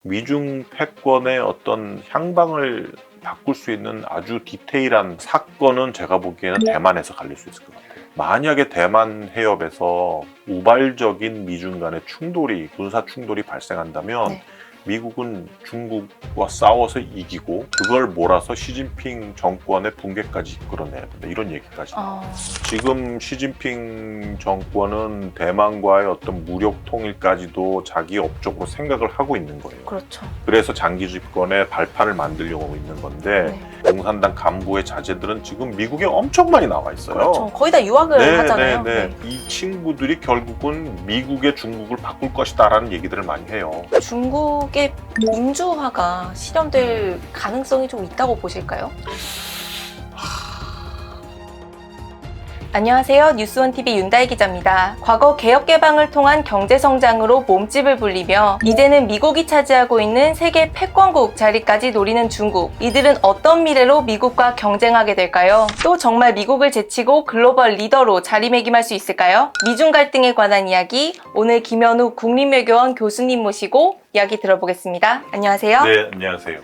미중 패권의 어떤 향방을 바꿀 수 있는 아주 디테일한 사건은 제가 보기에는 대만에서 갈릴 수 있을 것 같아요. 만약에 대만 해협에서 우발적인 미중 간의 충돌이, 군사 충돌이 발생한다면 네. 미국은 중국과 싸워서 이기고 그걸 몰아서 시진핑 정권의 붕괴까지 이끌어내야 된다. 이런 얘기까지 나와요. 지금 시진핑 정권은 대만과의 어떤 무력 통일까지도 자기 업적으로 생각을 하고 있는 거예요. 그렇죠. 그래서 장기 집권의 발판을 만들려고 하고 있는 건데 공산당 간부의 자제들은 지금 미국에 엄청 많이 나와 있어요. 그렇죠. 거의 다 유학을 하잖아요. 이 친구들이 결국은 미국의 중국을 바꿀 것이다라는 얘기들을 많이 해요. 중국의 민주화가 실현될 가능성이 좀 있다고 보실까요? 안녕하세요. 뉴스원TV 윤다희 기자입니다. 과거 개혁개방을 통한 경제성장으로 몸집을 불리며 이제는 미국이 차지하고 있는 세계 패권국 자리까지 노리는 중국. 이들은 어떤 미래로 미국과 경쟁하게 될까요? 또 정말 미국을 제치고 글로벌 리더로 자리매김할 수 있을까요? 미중 갈등에 관한 이야기, 오늘 김현우 국립외교원 교수님 모시고 이야기 들어보겠습니다. 안녕하세요. 네, 안녕하세요.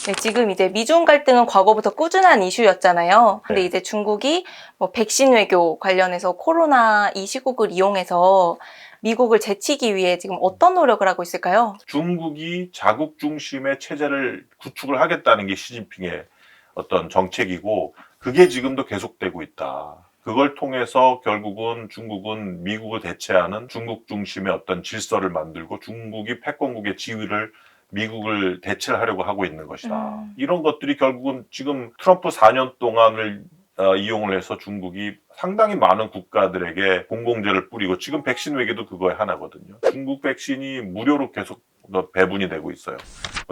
네, 지금 이제 미중 갈등은 과거부터 꾸준한 이슈였잖아요. 근데 이제 중국이 백신 외교 관련해서 코로나 이 시국을 이용해서 미국을 제치기 위해 지금 어떤 노력을 하고 있을까요? 중국이 자국 중심의 체제를 구축을 하겠다는 게 시진핑의 어떤 정책이고 그게 지금도 계속되고 있다. 그걸 통해서 결국은 중국은 미국을 대체하는 중국 중심의 어떤 질서를 만들고 중국이 패권국의 지위를 미국을 대체하려고 하고 있는 것이다. 이런 것들이 결국은 지금 트럼프 4년 동안을 이용을 해서 중국이 상당히 많은 국가들에게 공공재를 뿌리고 지금 백신 외교도 그거의 하나거든요. 중국 백신이 무료로 계속 배분이 되고 있어요.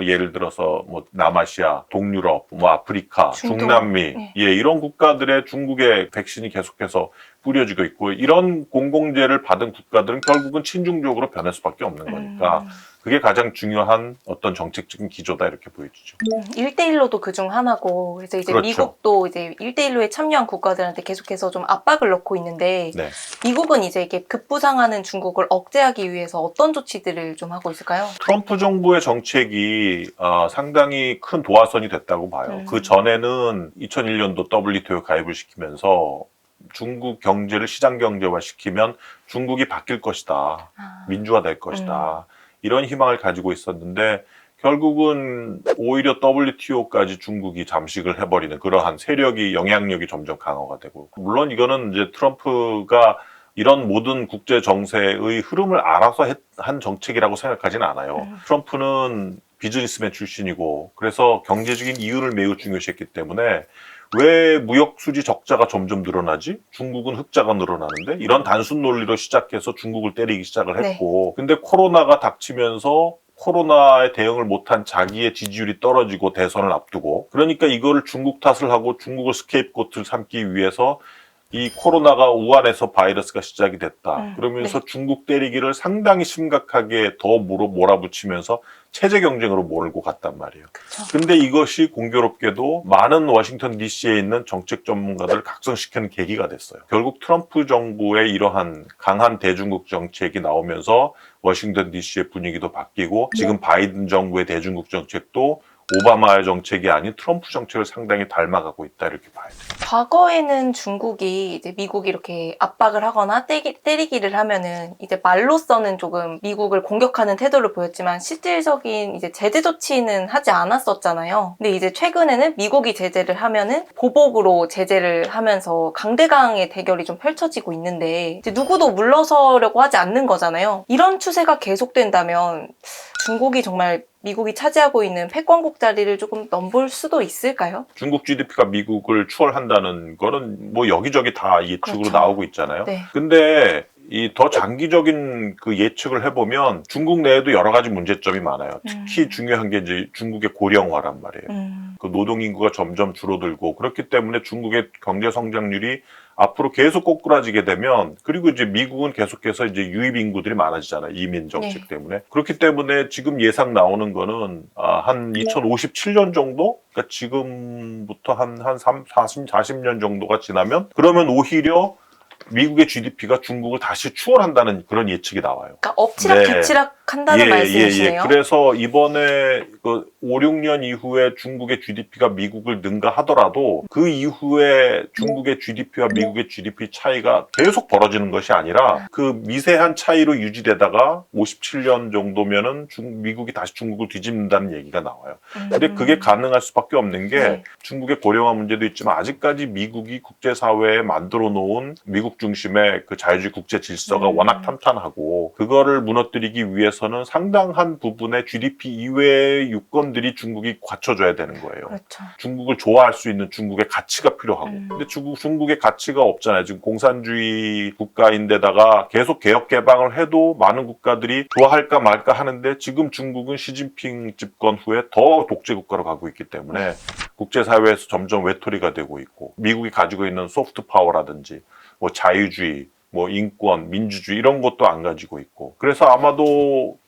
예를 들어서 남아시아, 동유럽, 아프리카, 중남미, 이런 국가들의 중국의 백신이 계속해서 뿌려지고 있고 이런 공공재를 받은 국가들은 결국은 친중적으로 변할 수밖에 없는 거니까 그게 가장 중요한 어떤 정책적인 기조다 이렇게 보여지죠. 1대1로도 그중 하나고 그래서 이제 그렇죠. 미국도 이제 1대1로에 참여한 국가들한테 계속해서 좀 압박을 넣고 있는데 미국은 이제 이렇게 급부상하는 중국을 억제하기 위해서 어떤 조치들을 좀 하고 있을까요? 트럼프 정부의 정책이 상당히 큰 도화선이 됐다고 봐요. 그 전에는 2001년도 WTO 가입을 시키면서 중국 경제를 시장 경제화 시키면 중국이 바뀔 것이다. 민주화될 것이다. 이런 희망을 가지고 있었는데 결국은 오히려 WTO까지 중국이 잠식을 해버리는 그러한 세력이 영향력이 점점 강화가 되고 물론 이거는 이제 트럼프가 이런 모든 국제 정세의 흐름을 알아서 한 정책이라고 생각하지는 않아요. 트럼프는 비즈니스맨 출신이고 그래서 경제적인 이윤을 매우 중요시했기 때문에 왜 무역 수지 적자가 점점 늘어나지? 중국은 흑자가 늘어나는데 이런 단순 논리로 시작해서 중국을 때리기 시작을 했고 근데 코로나가 닥치면서 코로나에 대응을 못한 자기의 지지율이 떨어지고 대선을 앞두고 그러니까 이거를 중국 탓을 하고 중국을 스케이프고트를 삼기 위해서 이 코로나가 우한에서 바이러스가 시작이 됐다. 그러면서 중국 때리기를 상당히 심각하게 더 몰아붙이면서 체제 경쟁으로 몰고 갔단 말이에요. 근데 이것이 공교롭게도 많은 워싱턴 DC에 있는 정책 전문가들을 각성시키는 계기가 됐어요. 결국 트럼프 정부의 이러한 강한 대중국 정책이 나오면서 워싱턴 DC의 분위기도 바뀌고 지금 바이든 정부의 대중국 정책도 오바마의 정책이 아닌 트럼프 정책을 상당히 닮아가고 있다 이렇게 봐야 돼요. 과거에는 중국이 이제 미국이 이렇게 압박을 하거나 때리기를 하면은 이제 말로서는 조금 미국을 공격하는 태도를 보였지만 실질적인 이제 제재 조치는 하지 않았었잖아요. 근데 이제 최근에는 미국이 제재를 하면은 보복으로 제재를 하면서 강대강의 대결이 좀 펼쳐지고 있는데 이제 누구도 물러서려고 하지 않는 거잖아요. 이런 추세가 계속된다면 중국이 정말 미국이 차지하고 있는 패권국 자리를 조금 넘볼 수도 있을까요? 중국 GDP가 미국을 추월한다는 거는 여기저기 다 예측으로 나오고 있잖아요. 근데 이 더 장기적인 그 예측을 해보면 중국 내에도 여러 가지 문제점이 많아요. 특히 중요한 게 이제 중국의 고령화란 말이에요. 그 노동 인구가 점점 줄어들고 그렇기 때문에 중국의 경제 성장률이 앞으로 계속 꼬꾸라지게 되면 그리고 이제 미국은 계속해서 이제 유입 인구들이 많아지잖아요. 이민 정책 때문에. 그렇기 때문에 지금 예상 나오는 거는 한 2057년 정도? 그러니까 지금부터 한 40년 정도가 지나면 그러면 오히려 미국의 GDP가 중국을 다시 추월한다는 그런 예측이 나와요. 그러니까 엎치락 뒤치락 생각한다는 말씀이시네요. 그래서 이번에 그 5, 6년 이후에 중국의 GDP가 미국을 능가하더라도 그 이후에 중국의 GDP와 미국의 GDP 차이가 계속 벌어지는 것이 아니라 그 미세한 차이로 유지되다가 57년 정도면은 미국이 다시 중국을 뒤집는다는 얘기가 나와요. 근데 그게 가능할 수밖에 없는 게 네. 중국의 고령화 문제도 있지만 아직까지 미국이 국제사회에 만들어 놓은 미국 중심의 그 자유주의 국제 질서가 워낙 탄탄하고 그거를 무너뜨리기 위해서는 상당한 부분의 GDP 이외의 유권들이 중국이 갖춰줘야 되는 거예요. 그렇죠. 중국을 좋아할 수 있는 중국의 가치가 필요하고 근데 중국의 가치가 없잖아요. 지금 공산주의 국가인데다가 계속 개혁 개방을 해도 많은 국가들이 좋아할까 말까 하는데 지금 중국은 시진핑 집권 후에 더 독재 국가로 가고 있기 때문에 국제사회에서 점점 외톨이가 되고 있고 미국이 가지고 있는 소프트 파워라든지 뭐 자유주의, 뭐 인권, 민주주의 이런 것도 안 가지고 있고 그래서 아마도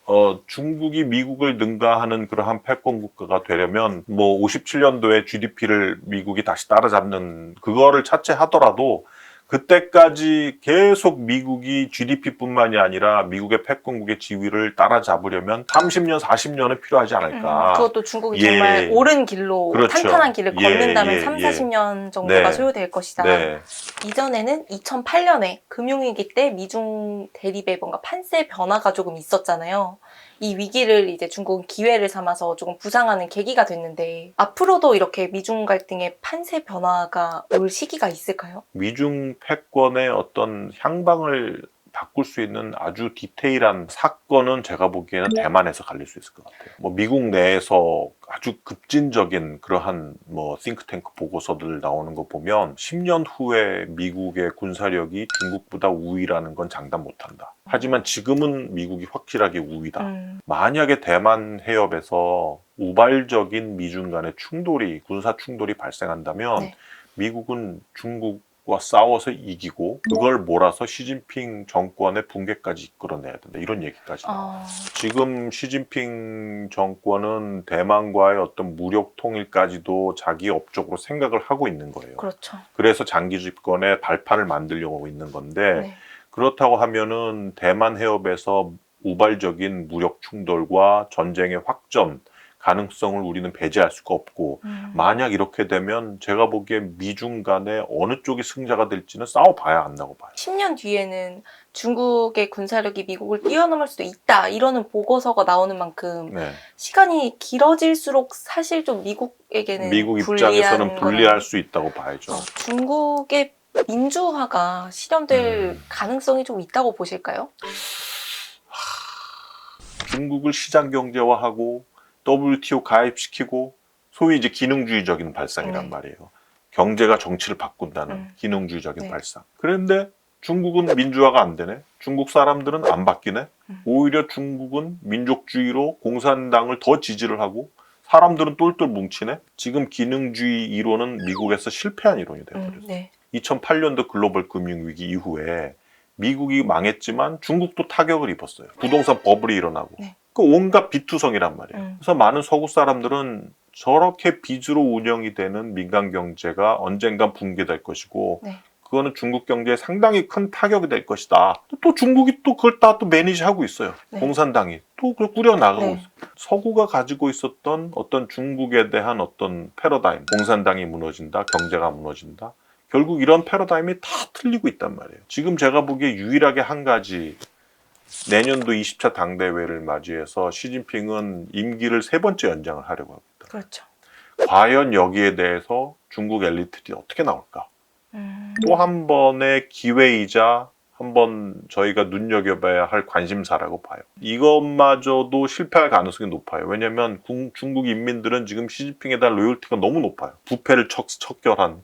중국이 미국을 능가하는 그러한 패권 국가가 되려면 뭐 57년도에 GDP를 미국이 다시 따라잡는 그거를 차치하더라도 그때까지 계속 미국이 GDP뿐만이 아니라 미국의 패권국의 지위를 따라잡으려면 30년, 40년은 필요하지 않을까. 그것도 중국이 정말 옳은 길로 그렇죠. 탄탄한 길을 걷는다면 3, 40년 정도가 소요될 것이다. 네. 이전에는 2008년에 금융위기 때 미중 대립의 뭔가 판세 변화가 조금 있었잖아요. 이 위기를 이제 중국은 기회를 삼아서 조금 부상하는 계기가 됐는데 앞으로도 이렇게 미중 갈등의 판세 변화가 올 시기가 있을까요? 미중 패권의 어떤 향방을 바꿀 수 있는 아주 디테일한 사건은 제가 보기에는 대만에서 갈릴 수 있을 것 같아요. 뭐 미국 내에서 아주 급진적인 그러한 뭐 싱크탱크 보고서들 나오는 거 보면 10년 후에 미국의 군사력이 중국보다 우위라는 건 장담 못한다. 하지만 지금은 미국이 확실하게 우위다. 만약에 대만 해협에서 우발적인 미중 간의 충돌이 군사 충돌이 발생한다면 네. 미국은 중국과 싸워서 이기고 그걸 몰아서 시진핑 정권의 붕괴까지 이끌어내야 된다. 이런 얘기까지 나와요. 지금 시진핑 정권은 대만과의 어떤 무력 통일까지도 자기 업적으로 생각을 하고 있는 거예요. 그렇죠. 그래서 장기 집권의 발판을 만들려고 있는 건데 네. 그렇다고 하면은 대만 해협에서 우발적인 무력 충돌과 전쟁의 확전 가능성을 우리는 배제할 수가 없고 만약 이렇게 되면 제가 보기엔 미중 간에 어느 쪽이 승자가 될지는 싸워봐야 안다고 봐요. 10년 뒤에는 중국의 군사력이 미국을 뛰어넘을 수도 있다 이러는 보고서가 나오는 만큼 네. 시간이 길어질수록 사실 좀 미국에게는 미국 불리한 입장에서는 불리할 거는 수 있다고 봐야죠. 중국의 민주화가 실현될 가능성이 좀 있다고 보실까요? 중국을 시장 경제화하고 WTO 가입시키고 소위 이제 기능주의적인 발상이란 말이에요. 경제가 정치를 바꾼다는 기능주의적인 발상. 그런데 중국은 민주화가 안 되네. 중국 사람들은 안 바뀌네. 오히려 중국은 민족주의로 공산당을 더 지지를 하고 사람들은 똘똘 뭉치네. 지금 기능주의 이론은 미국에서 실패한 이론이 되어버렸어요. 네. 2008년도 글로벌 금융위기 이후에 미국이 망했지만 중국도 타격을 입었어요. 부동산 버블이 일어나고. 그 온갖 비투성이란 말이에요. 그래서 많은 서구 사람들은 저렇게 빚으로 운영이 되는 민간 경제가 언젠간 붕괴될 것이고 그거는 중국 경제에 상당히 큰 타격이 될 것이다. 또 중국이 또 그걸 다 또 매니지하고 있어요. 공산당이 또 그걸 꾸려나가고 있어요. 서구가 가지고 있었던 어떤 중국에 대한 어떤 패러다임, 공산당이 무너진다, 경제가 무너진다. 결국 이런 패러다임이 다 틀리고 있단 말이에요. 지금 제가 보기에 유일하게 한 가지 내년도 20차 당대회를 맞이해서 시진핑은 임기를 3번째 연장을 하려고 하고 있다. 그렇죠. 과연 여기에 대해서 중국 엘리트들이 어떻게 나올까? 또 한 번의 기회이자 한번 저희가 눈여겨봐야 할 관심사라고 봐요. 이것마저도 실패할 가능성이 높아요. 왜냐하면 중국 인민들은 지금 시진핑에 대한 로열티가 너무 높아요. 부패를 척결한,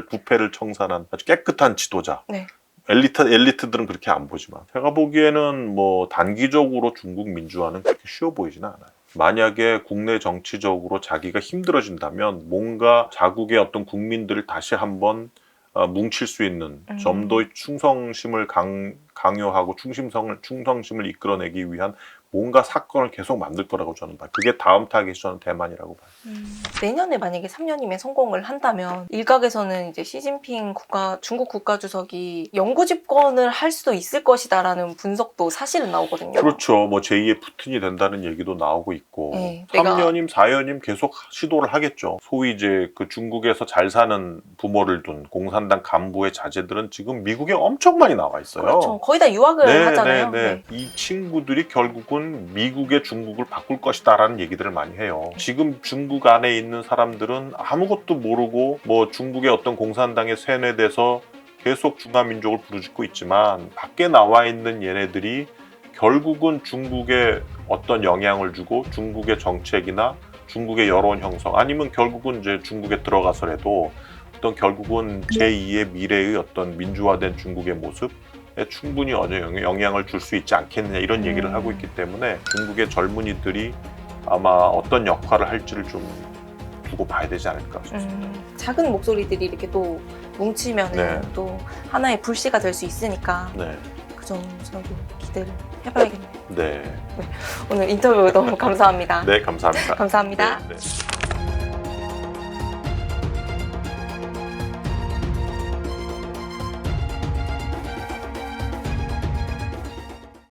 부패를 청산한 아주 깨끗한 지도자. 엘리트들은 그렇게 안 보지만 제가 보기에는 뭐 단기적으로 중국 민주화는 그렇게 쉬워 보이지는 않아요. 만약에 국내 정치적으로 자기가 힘들어진다면 뭔가 자국의 어떤 국민들을 다시 한번 뭉칠 수 있는 좀 더 충성심을 강요하고 충성심을 이끌어내기 위한 뭔가 사건을 계속 만들 거라고 저는 봐요. 그게 다음 타겟이 저는 대만이라고 봐요. 내년에 만약에 3년이면 성공을 한다면 일각에서는 이제 시진핑 중국 국가주석이 영구 집권을 할 수도 있을 것이다라는 분석도 사실은 나오거든요. 그렇죠. 뭐 제2의 푸틴이 된다는 얘기도 나오고 있고 네, 3년임 4년임 계속 시도를 하겠죠. 소위 이제 그 중국에서 잘 사는 부모를 둔 공산당 간부의 자제들은 지금 미국에 엄청 많이 나와 있어요. 그렇죠. 거의 다 유학을 하잖아요. 네. 이 친구들이 결국은 미국의 중국을 바꿀 것이다라는 얘기들을 많이 해요. 지금 중국 안에 있는 사람들은 아무것도 모르고 뭐 중국의 어떤 공산당에 세뇌돼서 계속 중화민족을 부르짖고 있지만 밖에 나와 있는 얘네들이 결국은 중국에 어떤 영향을 주고 중국의 정책이나 중국의 여론 형성 아니면 결국은 이제 중국에 들어가서라도 어떤 결국은 제2의 미래의 어떤 민주화된 중국의 모습 충분히 어느 영향을 줄 수 있지 않겠느냐 이런 얘기를 하고 있기 때문에 중국의 젊은이들이 아마 어떤 역할을 할지를 좀 두고 봐야 되지 않을까 싶습니다. 작은 목소리들이 이렇게 또 뭉치면 네. 또 하나의 불씨가 될 수 있으니까 네. 그 점 저도 기대를 해봐야겠네요. 네. 오늘 인터뷰 너무 감사합니다. 네, 감사합니다. 감사합니다. 네.